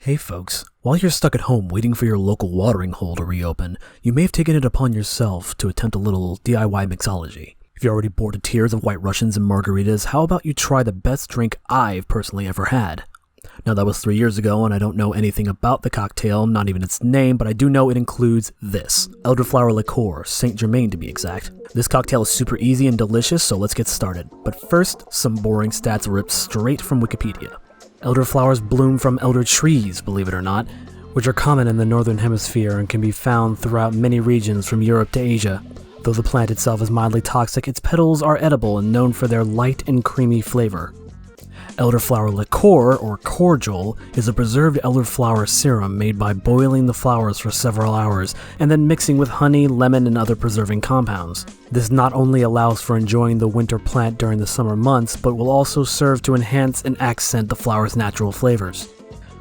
Hey folks, while you're stuck at home waiting for your local watering hole to reopen, you may have taken it upon yourself to attempt a little DIY mixology. If you're already bored to tears of White Russians and margaritas, how about you try the best drink I've personally ever had? Now that was 3 years ago and I don't know anything about the cocktail, not even its name, but I do know it includes this. Elderflower Liqueur, St. Germain to be exact. This cocktail is super easy and delicious, so let's get started. But first, some boring stats ripped straight from Wikipedia. Elderflowers bloom from elder trees, believe it or not, which are common in the northern hemisphere and can be found throughout many regions from Europe to Asia. Though the plant itself is mildly toxic, its petals are edible and known for their light and creamy flavor. Elderflower liqueur, or cordial, is a preserved elderflower serum made by boiling the flowers for several hours and then mixing with honey, lemon, and other preserving compounds. This not only allows for enjoying the winter plant during the summer months, but will also serve to enhance and accent the flower's natural flavors.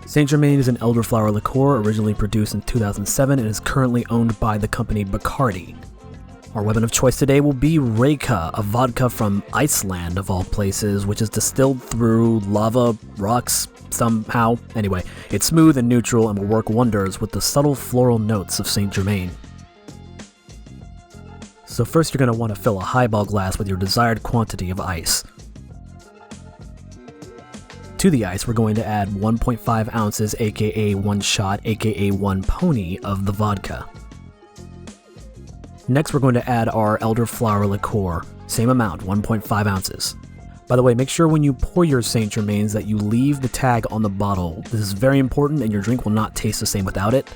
St. Germain is an elderflower liqueur originally produced in 2007 and is currently owned by the company Bacardi. Our weapon of choice today will be Vodka, a vodka from Iceland of all places, which is distilled through lava, rocks, somehow. Anyway, it's smooth and neutral and will work wonders with the subtle floral notes of St. Germain. So first you're going to want to fill a highball glass with your desired quantity of ice. To the ice, we're going to add 1.5 ounces, aka 1 shot, aka 1 pony of the vodka. Next, we're going to add our elderflower liqueur, same amount, 1.5 ounces. By the way, make sure when you pour your St. Germains that you leave the tag on the bottle. This is very important and your drink will not taste the same without it.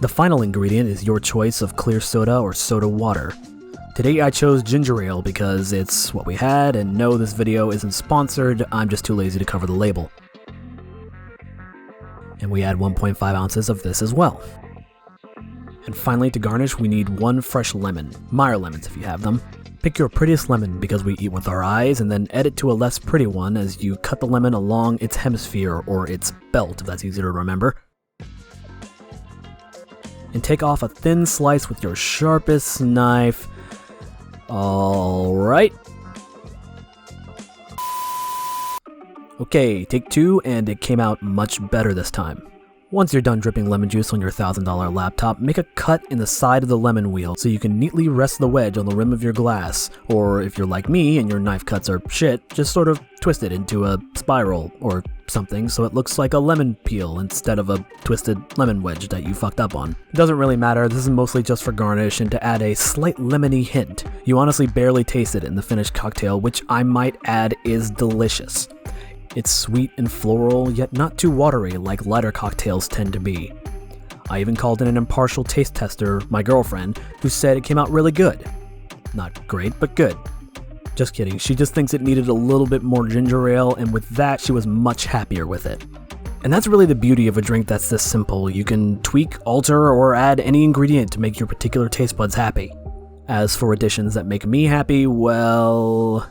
The final ingredient is your choice of clear soda or soda water. Today I chose ginger ale because it's what we had, and no, this video isn't sponsored, I'm just too lazy to cover the label. And we add 1.5 ounces of this as well. And finally, to garnish, we need 1 fresh lemon. Meyer lemons if you have them. Pick your prettiest lemon because we eat with our eyes, and then add it to a less pretty one as you cut the lemon along its hemisphere, or its belt if that's easier to remember. And take off a thin slice with your sharpest knife. Alright. Okay, take 2, and it came out much better this time. Once you're done dripping lemon juice on your $1,000 laptop, make a cut in the side of the lemon wheel so you can neatly rest the wedge on the rim of your glass, or if you're like me and your knife cuts are shit, just sort of twist it into a spiral or something so it looks like a lemon peel instead of a twisted lemon wedge that you fucked up on. It doesn't really matter, this is mostly just for garnish and to add a slight lemony hint. You honestly barely taste it in the finished cocktail, which I might add is delicious. It's sweet and floral, yet not too watery like lighter cocktails tend to be. I even called in an impartial taste tester, my girlfriend, who said it came out really good. Not great, but good. Just kidding, she just thinks it needed a little bit more ginger ale, and with that she was much happier with it. And that's really the beauty of a drink that's this simple. You can tweak, alter, or add any ingredient to make your particular taste buds happy. As for additions that make me happy, well,